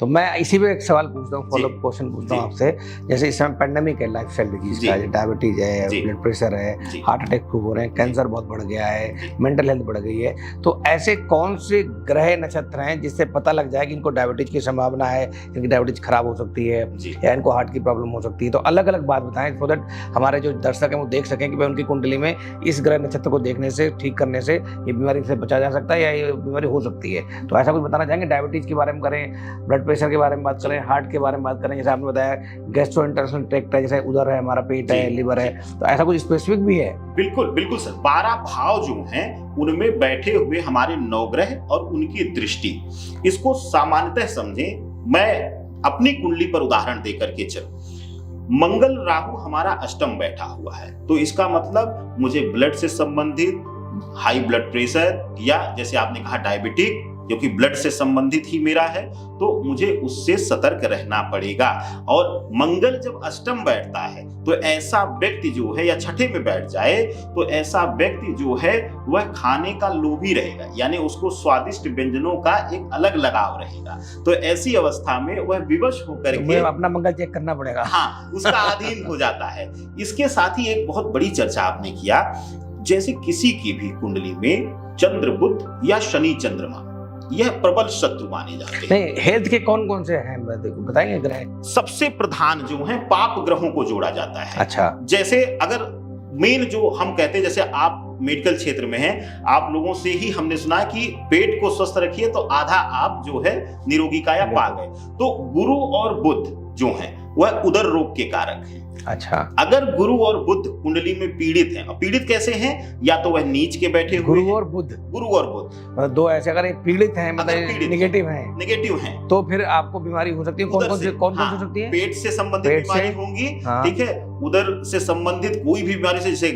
तो मैं इसी पे एक सवाल पूछता हूँ, फॉलो अप क्वेश्चन पूछता हूँ जी। आपसे। जैसे इस समय पेंडेमिक है, लाइफस्टाइल डिजीज जी। का, डायबिटीज है, जी। ब्लड प्रेशर है, जी। हार्ट अटैक खूब हो रहे हैं, कैंसर बहुत बढ़ गया है, जी। मेंटल हेल्थ बढ़ गई है। तो ऐसे कौन से ग्रह नक्षत्र हैं जिससे पता लग जाए कि इनको डायबिटीज की संभावना है, इनकी डायबिटीज खराब हो सकती है जी। या इनको हार्ट की प्रॉब्लम हो सकती है? तो अलग अलग बात बताएं, सो दैट हमारे जो दर्शक हैं वो देख सकें कि भाई उनकी कुंडली में इस ग्रह नक्षत्र को देखने से, ठीक करने से ये बीमारी से बचा जा सकता है या ये बीमारी हो सकती है। तो ऐसा कुछ बताना चाहेंगे? डायबिटीज के बारे में करें, ब्लड प्रेशर के बारे में बात करें, हार्ट के बारे में बात करें, जैसे आपने बताया गैस्ट्रोइंटेस्टाइनल ट्रैक्ट है, जैसे उधर है हमारा पेट है, जी। लिवर है, तो ऐसा कुछ स्पेसिफिक भी है? बिल्कुल बिल्कुल सर, 12 भाव जो हैं उनमें बैठे हुए हमारे नवग्रह और उनकी दृष्टि, इसको सामान्यतः समझें। मैं अपनी कुंडली पर उदाहरण देकर के चल, मंगल राहु हमारा अष्टम बैठा हुआ है, तो इसका मतलब मुझे ब्लड से संबंधित हाई ब्लड प्रेशर या जैसे आपने कहा डायबिटिक, जो कि ब्लड से संबंधित ही मेरा है, तो मुझे उससे सतर्क रहना पड़ेगा। और मंगल जब अष्टम बैठता है तो ऐसा व्यक्ति जो है, या छठे में बैठ जाए तो ऐसा व्यक्ति जो है वह खाने का लोभी रहेगा, यानी उसको स्वादिष्ट व्यंजनों का एक अलग लगाव रहेगा। तो ऐसी अवस्था में वह विवश होकर तो के मुझे अपना मंगल चेक करना पड़ेगा। हाँ, उसका अधीन हो जाता है। इसके साथ ही एक बहुत बड़ी चर्चा आपने किया, जैसे किसी की भी कुंडली में चंद्र बुध या शनि चंद्रमा, यह प्रबल शत्रु माने जाते हैं। नहीं, हेल्थ के कौन कौन से हैं बताएंगे ग्रह? सबसे प्रधान जो है पाप ग्रहों को जोड़ा जाता है। अच्छा। जैसे अगर मेन जो हम कहते हैं, जैसे आप मेडिकल क्षेत्र में हैं, आप लोगों से ही हमने सुना कि पेट को स्वस्थ रखिए तो आधा आप जो है निरोगी काया पा गए। तो गुरु और बुध जो हैं वह उदर रोग के कारक हैं। अच्छा। अगर गुरु और बुध कुंडली में पीड़ित हैं, पीड़ित कैसे हैं, या तो वह नीच के बैठे हुए गुरु हैं, और बुध, गुरु और बुध दो ऐसे अगर पीड़ित हैं, अगर मतलब पीड़ित निगेटिव हैं, नेगेटिव हैं, तो फिर आपको बीमारी हो सकती है। कौन उधर कौन से, से कौन कौन हाँ, सी हो सकती है? पेट से संबंधित पेट बीमारी से? होंगी, हाँ। ठीक है। उधर से संबंधित कोई भी बीमारी से, जैसे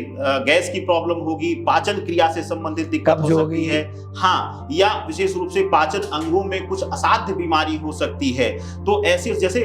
गैस की प्रॉब्लम होगी, पाचन क्रिया से संबंधित दिक्कत हो सकती है, हाँ, या विशेष रूप से पाचन अंगों में कुछ असाध्य बीमारी हो सकती है। तो ऐसे जैसे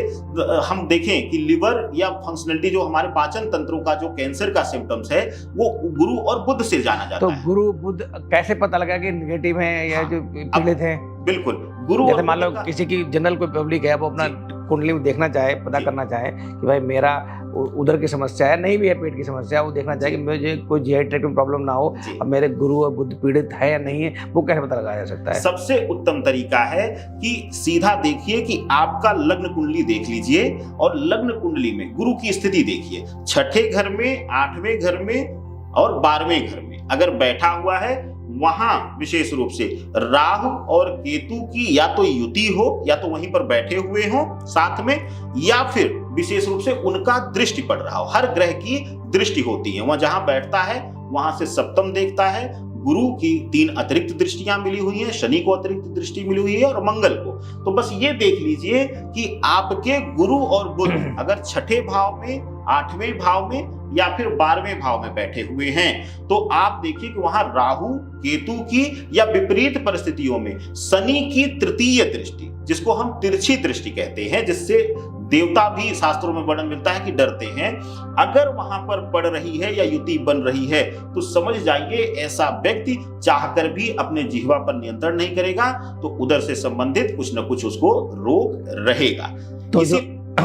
हम देखें कि लिवर या फंक्शनलिटी, जो हमारे पाचन तंत्रों का जो कैंसर का सिम्टम्स है, वो गुरु और बुध से जाना जाता तो है। गुरु बुध कैसे पता लगा कि निगेटिव है या जो पीड़ित है? बिल्कुल, गुरु जैसे और मान लो बुध का, किसी की जनरल कोई पब्लिक है, वो अपना कुंडली में देखना चाहे, पता जी। करना चाहे कि भाई मेरा उधर की समस्या है, नहीं भी है पेट की समस्या, वो देखना चाहे कि मुझे कोई जीआई ट्रैक्ट में प्रॉब्लम ना हो, अब मेरे गुरु और बुध पीड़ित है या नहीं है, वो कैसे पता लगाया जा सकता है? सबसे उत्तम तरीका है कि सीधा देखिए कि आपका लग्न कुंडली देख लीजिए और लग्न कुंडली में गुरु की स्थिति देखिए। छठे घर में, 8वें घर में और 12वें घर में अगर बैठा हुआ है, वहां विशेष रूप से राहु और केतु की या तो युति हो, या तो वहीं पर बैठे हुए हो साथ में, या फिर विशेष रूप से उनका दृष्टि पड़ रहा हो। हर ग्रह की दृष्टि होती है, वहां जहां बैठता है वहां से सप्तम देखता है। गुरु की 3 अतिरिक्त दृष्टियां मिली हुई हैं, शनि को अतिरिक्त दृष्टि मिली हुई है और मंगल को। तो बस ये देख लीजिए कि आपके गुरु और बुध अगर छठे भाव में, 8वें भाव में या फिर 12वें भाव में बैठे हुए हैं, तो आप देखिए कि वहां राहु केतु की या विपरीत परिस्थितियों में शनि की तृतीय दृष्टि, जिसको हम तिरछी दृष्टि कहते हैं, जिससे देवता भी शास्त्रों में वर्णन मिलता है कि डरते हैं, अगर वहां पर पड़ रही है या युति बन रही है, तो समझ जाइए ऐसा व्यक्ति चाहकर भी अपने जिह्वा पर नियंत्रण नहीं करेगा, तो उधर से संबंधित कुछ न कुछ उसको रोग रहेगा। तो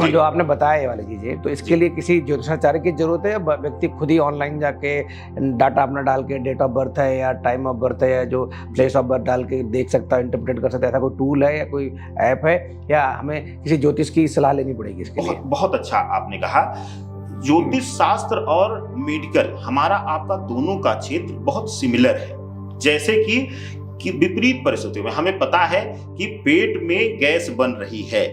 जो आपने बताया ये वाली चीजें, तो इसके लिए किसी ज्योतिषाचार्य की जरूरत है या व्यक्ति खुद ही ऑनलाइन जाके डाटा अपना डाल के, डेट ऑफ बर्थ है या टाइम ऑफ बर्थ है या जो प्लेस ऑफ बर्थ डाल के देख सकता है, इंटरप्रेट कर सकता है? ऐसा कोई टूल है या कोई ऐप है, या हमें किसी ज्योतिष की सलाह लेनी पड़ेगी इसके लिए? बहुत अच्छा आपने कहा। ज्योतिष शास्त्र और मेडिकल, हमारा आपका दोनों का क्षेत्र बहुत सिमिलर है। जैसे कि विपरीत परिस्थितियों में हमें पता है कि पेट में गैस बन रही है,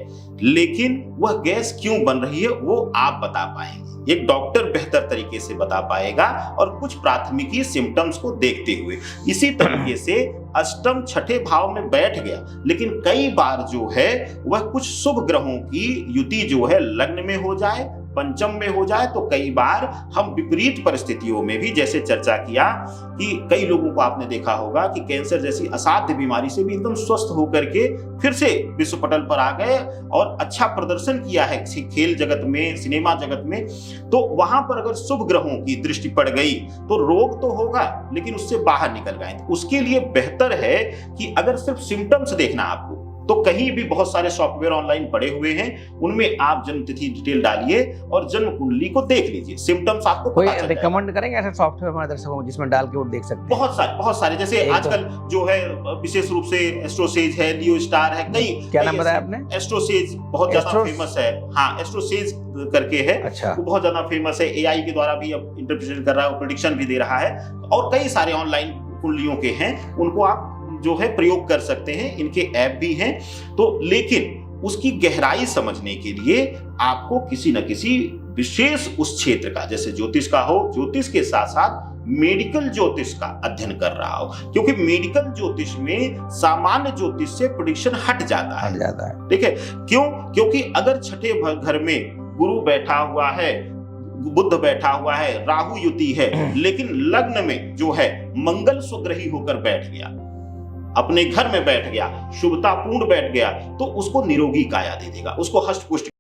लेकिन वह गैस क्यों बन रही है वो आप बता पाएंगे, एक डॉक्टर बेहतर तरीके से बता पाएगा, और कुछ प्राथमिकी सिम्टम्स को देखते हुए। इसी तरीके से अष्टम छठे भाव में बैठ गया, लेकिन कई बार जो है वह कुछ शुभ ग्रहों की युति जो है लग्न में हो जाए, पंचम में हो जाए, तो कई बार हम विपरीत परिस्थितियों में भी, जैसे चर्चा किया कि कई लोगों को आपने देखा होगा कि कैंसर जैसी असाध्य बीमारी से भी एकदम स्वस्थ होकर के फिर से विश्व पटल पर आ गए और अच्छा प्रदर्शन किया है खेल जगत में, सिनेमा जगत में। तो वहां पर अगर शुभ ग्रहों की दृष्टि पड़ गई तो रोग तो होगा, लेकिन उससे बाहर निकल गए। उसके लिए बेहतर है कि अगर सिर्फ सिम्टम्स देखना आपको, तो कहीं भी बहुत सारे सॉफ्टवेयर ऑनलाइन पड़े हुए हैं, उनमें आप जन्म तिथि डिटेल डालिए और जन्म कुंडली को देख लीजिए, सिम्टम्स आपको कोई पता चल जाएगा। रिकमेंड करेंगे ऐसे सॉफ्टवेयर हमारे दर्शकों को जिसमें डाल के वो देख सकते हैं? बहुत सारे जैसे एक तो- आजकल जो है विशेष रूप से एस्ट्रोसेज है, लियो स्टार है, क्या नाम बताया आपने? एस्ट्रोसेज बहुत ज्यादा एस्ट्रो- फेमस है। हाँ, एस्ट्रोसेज करके है, अच्छा, वो बहुत ज्यादा फेमस है। एआई के द्वारा भी अब इंटरप्रिटेशन कर रहा है, प्रेडिक्शन भी दे रहा है, और कई सारे ऑनलाइन कुंडलियों के हैं, उनको आप जो है प्रयोग कर सकते हैं। इनके ऐप भी हैं। तो लेकिन उसकी गहराई समझने के लिए आपको किसी न किसी विशेष उस क्षेत्र का, जैसे ज्योतिष का हो, ज्योतिष के साथ साथ मेडिकल ज्योतिष का अध्ययन कर रहा हो, क्योंकि मेडिकल ज्योतिष में सामान्य ज्योतिष से प्रेडिक्शन हट जाता हट है। जाता है। ठीक है, क्यों? क्योंकि अगर छठे घर में गुरु बैठा हुआ है, बुध बैठा हुआ है, राहु युति है, लेकिन लग्न में जो है मंगल स्वग्रही होकर बैठ गया, अपने घर में बैठ गया, शुभतापूर्ण बैठ गया, तो उसको निरोगी काया दे देगा, उसको हष्ट पुष्ट